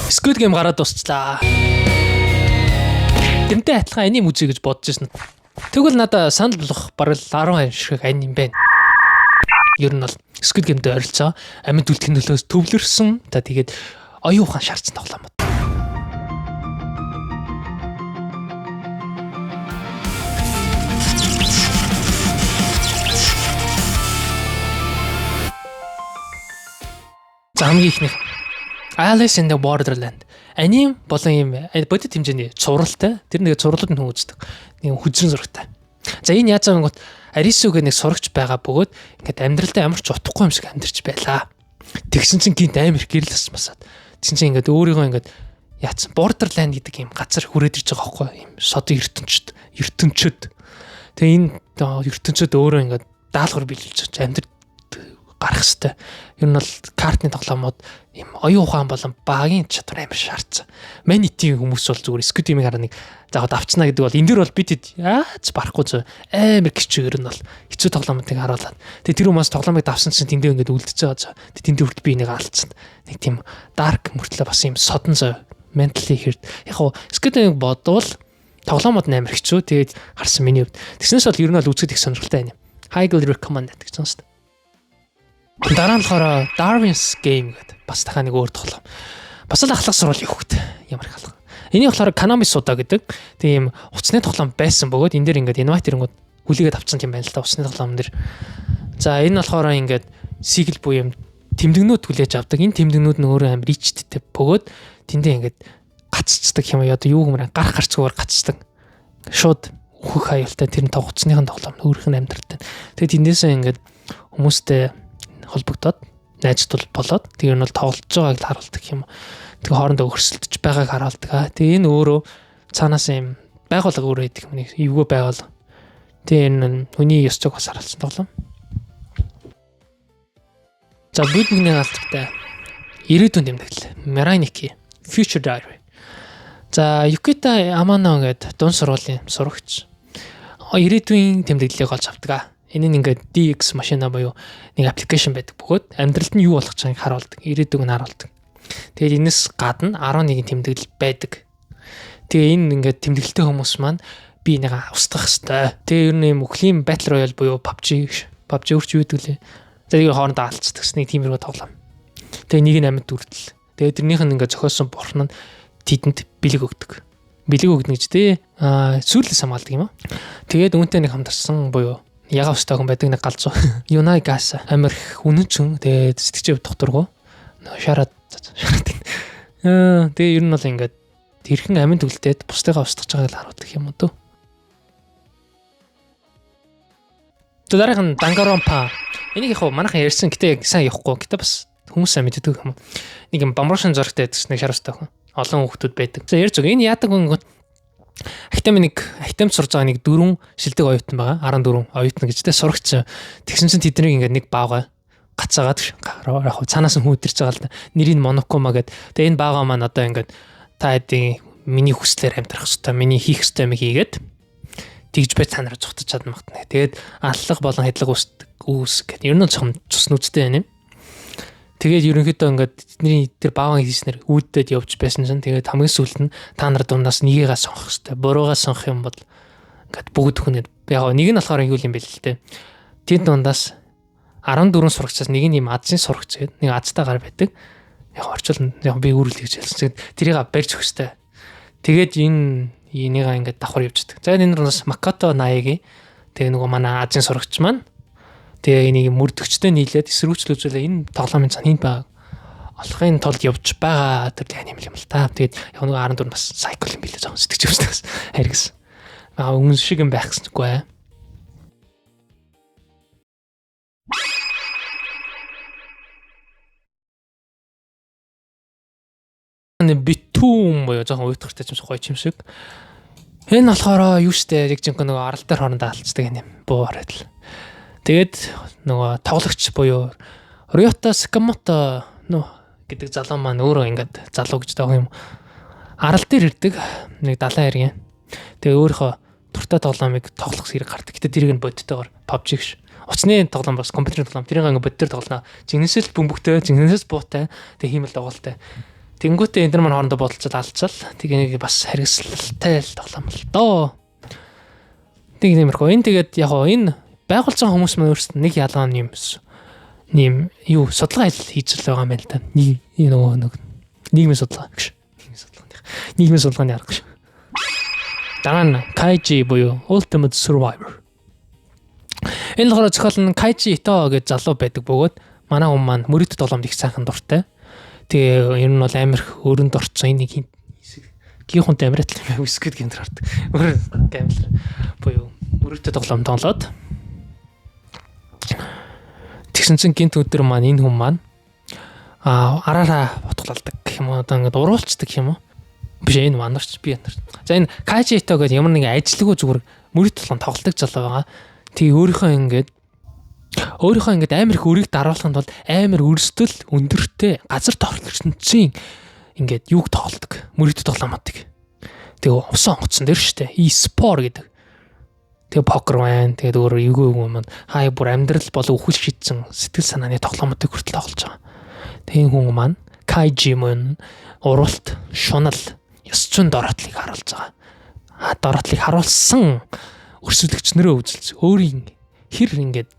Squid Game гараад дуусчлаа. Тэмтэй адилхан аним үзье гэж бодож ирсэн. Тэгвэл надад санал болгох бараг 10 шиг аним байна. Ер нь бол Squid Game-д ойролцоо амьд үлдэхин нөлөөс төвлөрсөн. За тэгээд оюун ухаан шаардсан тоглоомод. За хамгийн ихнийх Alice in the Borderland. Аним болон юм бодит хэмжээний цувралтай. Тэр нэг цувралууд нь хүн үздэг. Нэг хүзрэн зурагтай. За энэ яаж байгаа юм бэ? Арисуг нэг сурагч байгаа бөгөөд ингээд амьдралдаа ямар ч утгагүй юм шиг амьдарч байлаа. Тэгсэн чинь гинт амар их гэрэл асмасаад. Тэгсэн чинь ингээд өөрийгөө ингээд яатсан Borderland гэдэг юм газар хүрээд ирж байгаа байхгүй юм. Содын ертөнчөд. Тэгээ энэ ертөнчөд өөрөө ингээд даалгавар биелүүлж амьд гарах хэвээр. Ер нь бол картны тоглоомод юм оюун ухаан болон багийн чадвар амар шаардсан. Манитийн хүмүүс бол зүгээр Squid Game-ийг хараа нэг заагаад авчнаа гэдэг бол энэ дэр бол бид яаж барахгүй зөө амар гिचүү ер нь бол хэцүү тоглоомуудыг харуулад. Тэгээ тэр хүмүүс тоглоомыг давсан чинь тэндээ ингээд үлдчихэж байгаа. Тэгээ тэндээ хүртэл би энийг алдсан. Нэг тийм dark мөртлөө бас юм содон зөө mentally hurt. Яг хоо Squid Game бодвол тоглоомод амар хэцүү. Тэгээд харсан миний хувьд. Тэгснээс бол ер нь бол үзэхэд их сонирхолтой байна. Highly recommended гэж байна. Дараа нь болохоор Darwin's Game гэдэг бас дахиад нэг өөр тоглоом. Бас л ахлах сурвал явахд ямар их алга. Энийг болохоор Konami суудаа гэдэг тийм уцсны тоглоом байсан бөгөөд энэ дэр ингээд invite ирэнгүүд хүлээгээд авцсан юм байна л да уцсны тоглоом дэр. За энэ болохоор ингээд sequel буюу юм тэмдэгнүүд хүлээж авдаг. Энэ тэмдэгнүүд нь өөрөө амар ичттэй бөгөөд тэндээ ингээд гаццдаг юм одоо юу гэмээр гарах гарцгүйгээр гаццдаг. Шууд өөхөх аюултай тэр нь уцсныхын тоглоом өөрийнх нь амьдралтай. Тэгээд тэндээсээ ингээд хүмүүстэй холбогдоод найзтал болоод тэр нь бол тоглож байгааг л харуулдаг юм. Тэгээ хоорондоо өрсөлдөж байгааг харуулдаг. Тэгээ энэ өөрөө цаанаас юм байгууллага өөрөө идэх юм нэг эвгүй байгуул. Тэгээ энэ хүний ёс зүйг бас харуулсан тоглоом. За бүдгний алдартай ирээдүйн тэмдэглэл Miraniki Future Diary. За Yukita Amano гэдэг дунд сургуулийн сурагч ирээдүйн тэмдэглэлийг олж авдаг. Энэ нь ингээд DX машина буюу нэг аппликейшн байдаг бөгөөд амьдралд нь юу болох чагийг харуулдаг, ирээдүг нь харуулдаг. Тэгээд энэс гадна 11 тэмдэглэл байдаг. Тэгээ энэ ингээд тэмдэглэлтэй хүмүүс маань би нэг устгах хэвээр. Тэгээ ер нь юм өхлийн Battle Royale буюу PUBG үрч юу гэдэг лээ. Тэгээд хоорондоо алцдаг нэг тиймэрхүү тоглоом. Тэгээ нэг нь амьд үрдэл. Тэгээ тэрнийх нь ингээд зохиосон бурхан нь тэдэнд бэлэг өгдөг. Бэлэг өгнө гэж тий сүйрлээс хамгаалдаг юм аа. Тэгээд үүнтэй нэг хамтарсан буюу яга устаа хүн байдаг нэг галзуу. Юнай гас амар үнэнчэн тэгээд сэтгчээ докторгоо шараад. Тэгээ ер нь бол ингээд тэрхэн амин төгөлтөд бусдыгаа устгаж байгааг л харуулдаг юм уу дөө. Дараах нь Danganronpa. Энийг яг манайхан ярьсан гэтээ сайн явахгүй. Гэтээ бас хүмүүс сайн мэддэг юм. Нэг юм бамрушин зурагтай гэсэн нэг шарустай хүн. Олон хүүхдүүд байдаг. За ярьж байгаа. Энэ яадаг хүн Ахтам сурж байгаа нэг 4 шилдэг оюутан байгаа. 14 оюутан гэжтэй сурагч. Тэгсэн чинь тэднийг ингээд нэг баагаа гацаагаад яг цаанаас нь хүүдэрч байгаа л да. Нэрийг Monokuma гэдэг. Тэгээ энэ баагаа маань одоо ингээд та хэдийн миний хүслээр амьдрах хэрэгтэй, миний хийх хэрэгтэй юм хийгээд тэгж бай цаанаар зүгтж чадна магтана. Тэгээд аллах болон хэдлэг үүс гэдэг. Ер нь жоохон цус нүцтэй байна юм. Тэгээд ерөнхийдөө ингээд тэдний тэр бааван хийснээр үүддээд явж байсан чинь тэгээд хамгийн сүүлд нь та нар дундаас нэгийгээ сонгох хэрэгтэй. Буруугаа сонгох юм бол ингээд бүгд хүнээд яг нэг нь болохоор юу юм бэ л те. Тэд дундаас 14 сурагчаас нэг нь юм азийн сурагч гэдэг. Нэг азтай гар байдаг. Яг орчуулна. Яг би үүрэл гэж хэлсэн. Тэрийг барьж өгөх хэрэгтэй. Тэгээд энийг ингээд давхар явждаг. За энэ дундаас Makoto Naegi тэгээ нөгөө манай азийн сурагч маань тэгээ энийг мөрдөгчтэй нийлээд эсрүүцлүүлжүүлээ энэ тоглоомын цан хинт байгаа олохын тулд явж байгаа тэр аним юм л та. Тэгээд яг нэг 14 бас cycle юм билээ жоохон сэтгэж явчихсан. Харигс. Өнгөн шиг юм байх гэсэнгүй. Битүүм боёо жоохон уйтгартай ч юм гоё юм шиг. Энэ болохоор юу штэ яг жинхэнэ нөгөө арал дээр хоорондоо алцдаг юм буураад л. Тэгээд нөгөө тоглогч буюу Ryota Sakamoto гэдэг залуу маань өөрөө ингээд залуу гэж таах юм. Арал дээр ирдэг нэг 70 хэрэг юм. Тэгээ өөрийнхөө туртай тоглоомыг тоглох зэрэг гардаг. Гэтэ тэрийг нь бодтойгоор PUBG гэж. Уцны тоглоом бас компьютерийн тоглоом. Тэрийг ингээд бодтоор тоглоно. Жигнэсэл бөмбөгтэй, жигнэсэл буутай, тэгээ хиймэл дагуултай. Тэнгүүтээ энэ маань хоорондоо бодолцол алцал. Тэгээ нэг бас харгислалтай л тоглоом л доо. Тэг нэмэрхүү. Энэ тэгээд яг энэ байгуулсан хүмүүс маань өөрсдөө нэг ялгаа нь юм юу судалгаа хийж л байгаа юм байна л да. Нэг нийгмийн судалгаа гэж. Нийгмийн судалгааны арга гэж. Дараа нь Kaiji буюу Ultimate Survivor. Энэ болохоор зохиол нь Kaiji Ito гэж залуу байдаг бөгөөд манай хүн маань мөрөд тоглоомд их сайхан дуртай. Тэгээ ер нь бол амар их өрөнд орцсон энэ нэг гихунтай амират л вискэд гэмтэр хардаг. Өөр гэмтэр буюу мөрөд тоглоом тоглоод тэгсэн чинь гинт өдөр маань энэ хүн маань араараа ботглалдаг гэх юм уу одоо ингээд уруулцдаг юм уу биш энэ манарч би яндар. За энэ Kaiji Ito гэдэг ямар нэгэн ажилгүй зүгээр мөрөд тоглоом тоглолдог залуу байгаа. Тэг өөрийнхөө ингээд амар их өрийг дараалахын тулд амар өрсдөл өндөртэй газар тохиолдсон ингээд юг тоглодог. Мөрөд тоглоомуудыг. Тэгээ усан онгоцсон дээр штэ. E-sport гэдэг. Тэгээ покер байна. Тэгээд өөр эвгүй юм хай бүр амьдрал болон үхэл шийдсэн сэтгэл санааны тоглоомуудыг хүртэл тоглож байгаа. Тэгээ хүн маань Kaiji мөн уралт, шунал, ёс зүйн дороотлыг харуулж байгаа. Дороотлыг харуулсан өрсөлдөгчнөрөө үзэлж өөрийн хэр ингээд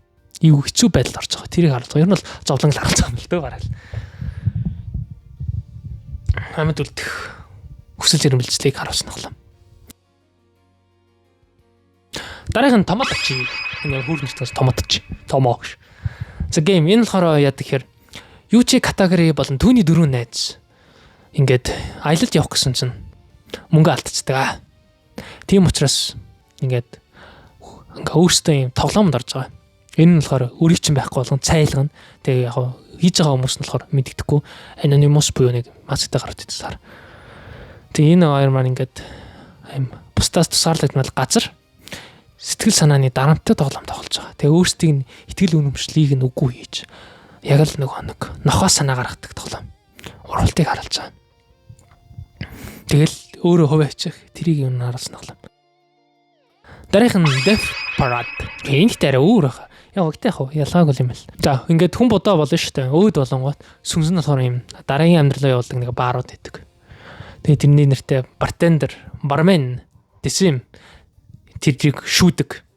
юу хэцүү байдал орж байгаа. Тэрийг харуулж байгаа. Ер нь бол зовлон л харуулж байгаа юм л дөө гараал. Амьд үлдэх хүсэл эрмэлзлийг харуулсан тоглоом. Дараагийн Томаточи. Энэ хүүрнэртээс Томаточи. Томоош. За гейм энэ болохоор яа гэхээр Юучи категори болон түүний дөрөв найз ингээд аялалд явах гэсэн чинь мөнгө алдчихдаг. Тийм учраас ингээд өөртөө юм тоглоомд орж байгаа. Энэ нь болохоор өрийг чинь байхгүй болгон цайлгана. Тэгээ яг хийж байгаа хүмүүс нь болохоор мэддэхгүй anonymous буюу нэг масктай гараад идсээр. Тэгээ энэ хоёр маань ингээд аим бусдаас тусаарлагдмал газар сэтгэл санааны дарамттай тоглоом тоглож байгаа. Тэгээ өөрсдийг нь итгэл үнэмшлийг нь үгүй хийж яг л нэг нохоо санаа гаргадаг тоглоом. Уралтыг харуулж байгаа. Тэгэл өөрөө хуваачих тэрийг юу харуулсан тоглоом. Дараагийн нь Death Parade. Энэ дээр өөр байгаа. Яг өгтэй яг ялгаагүй юм байна. За ингээд хүн бодоо болно шүү дээ. Өөд болонгот сүнс нь болохоор юм дараагийн амьдралаа явуулдаг нэг баарууд байдаг. Тэгээ тэрний нэртэй bartender, barman, дэсим тэрийг шүүдэг.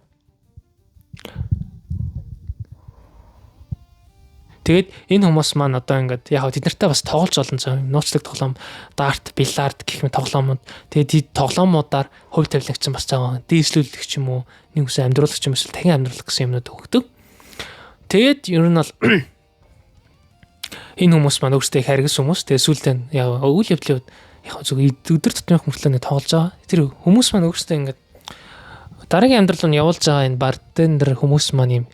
Тэгээд энэ хүмүүс маань одоо ингээд яг тэд нартай бас тоглож олон цаа нууцлаг тоглоом, дарт, биллиард гэх мэт тоглоомууд. Тэгээд тоглоомуудаар хувь тавилагч бас цаа дээслүүлэх ч юм уу, нэг үсэн амьдруулах ч юм эсвэл дахин амьдруулах гэсэн юмнууд өгдөг. Тэгээд ер нь бол энэ хүмүүс маань өөрсдөө харгас хүмүүс. Тэгээд сүүлдээ яг үйл явдлын яг зөв өдөр тутмын хөртлөөний тоглож байгаа. Тэр хүмүүс маань өөрсдөө ингээд дараагийн амьдрал нь явуулж байгаа энэ бартендер хүмүүс маань юм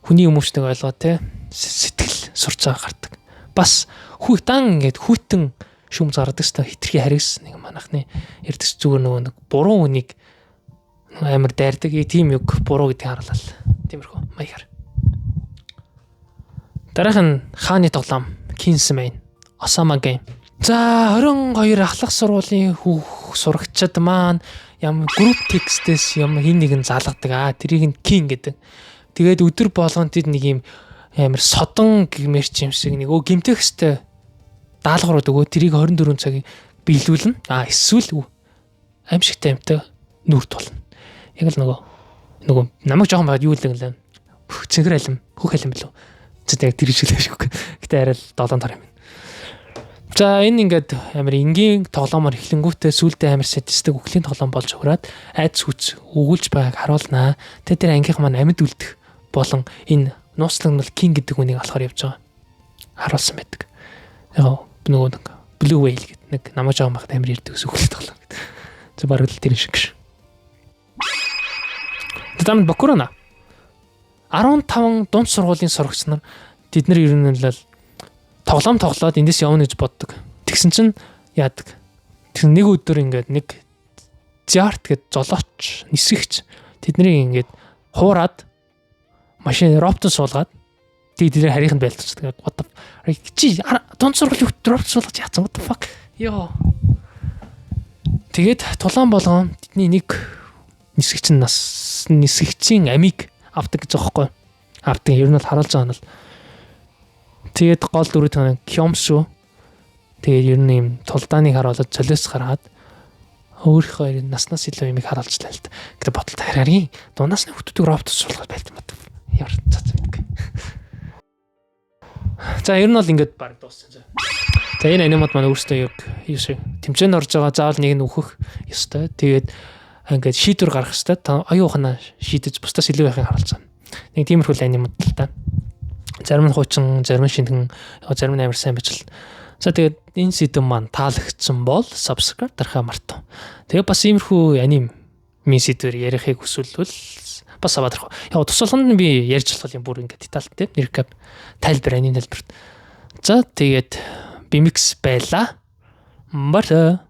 хүний хүмүүстэг ойлгоо те сэтгэл сурч байгаа гардаг. Бас хүүтэн ингээд хүүтэн шүмж гардаг ста хитрхи харгас нэг манахны ярдч зүгээр нөгөө нэг буруу үнийг амар дайрдаг тийм үг буруу гэдгийг харлаа. Тиймэрхүү маягаар. Дараах нь хааны тоглоом Kingsman Osama Game. За 22 ахлах сургуулийн хүүх сурагчид маань ямар group text-ээс ямар хин нэгэн залгадаг. Тэрийг нь King гэдэг. Тэгээд өдөр болгон тэд нэг юм амар содон гэмээр ч юм шиг нэг гимтэхстэй даалгаврууд өгөө тэрийг 24 цагийг биелүүлнэ. Эсвэл аимшигтай юмтай нүрт болно. Яг л нөгөө намайг жоохон байгаад юу л юм лээ. Цэнгэр алим, хөх алим билүү. Зэт яг тэр шиг л шүү. Гэтэ арай л 7 тар юм. За энэ ингээд амар энгийн тоглоомор эхлэнгүүтээ сүултээ амар сэтсдэг үхлийн тоглоом болж өгрөөд айц хүч өгүүлж байгааг харуулнаа. Тэр ангийнх маань амьд үлдэх болон энэ нууцлаг нь King гэдэг хүнийг болохоор явж байгаа. Харуулсан байдаг. Яг нөгөө Blue Whale гэдэг нэг намайг жаахан багт амар ярьдаг үхлийн тоглоом гэдэг. За бараг л тэр шиг ш. Тэдэн Бакурана 15 дунд сургуулийн сурагч нар тэд нар ер нь л тоглоом тоглоод эндээс явна гэж боддог. Тэгсэн чинь яадаг. Тэр нэг өдөр ингээд нэг Zart гэж золооч нисгэгч тэднийг ингээд хуураад машин роботон суулгаад тэдний харийнханд байлдчихдаг. What the чи дунд сургуулийн робот суулгаж яатсан what the fuck. Йоо. Тэгээд тулаан болгоом тэдний нэг нисгэгчийн амийг авдаг гэж байгаа байхгүй. Авдаг ер нь бол харуулж байгаа нь л тэгээд гол дүрүүд Кёмсу Тэгээд ер нь юм тулдааныг харуулад цолиос гаргаад өөрийнхөө наснаас илүү юмыг харуулжлаа л да. Гэтэ бодолтой харин дуунаас нь хөтөдөг робот суулгаад байлт юм байна. Ямар цацмаг. За ер нь бол ингээд баг дууссан. За энэ анимад маань өөрөөсөө яг юу шиг тэмцээнд орж байгаа заавал нэг нь үхэх ёстой. Тэгээд ингээд шийдвэр гаргах ёстой. Аюухна шийдэж бусдаас илүү байхыг харуулж байгаа. Нэг тиймэрхүү анимад л та. Зарим нь хуучин, зарим нь шингэн, зарим нь амар сайн байж л. За тэгээд энэ сэдв маань таалагдсан бол subscribe дарахаа мартав. Тэгээд бас иймэрхүү аним сэдвэр ярихыг хүсвэл бас аваад ирэх. Яг тусалганд нь би ярьж болох юм бүр ингээд детальтай recap тайлбар аним тайлбар. За тэгээд Bimix байла. Бата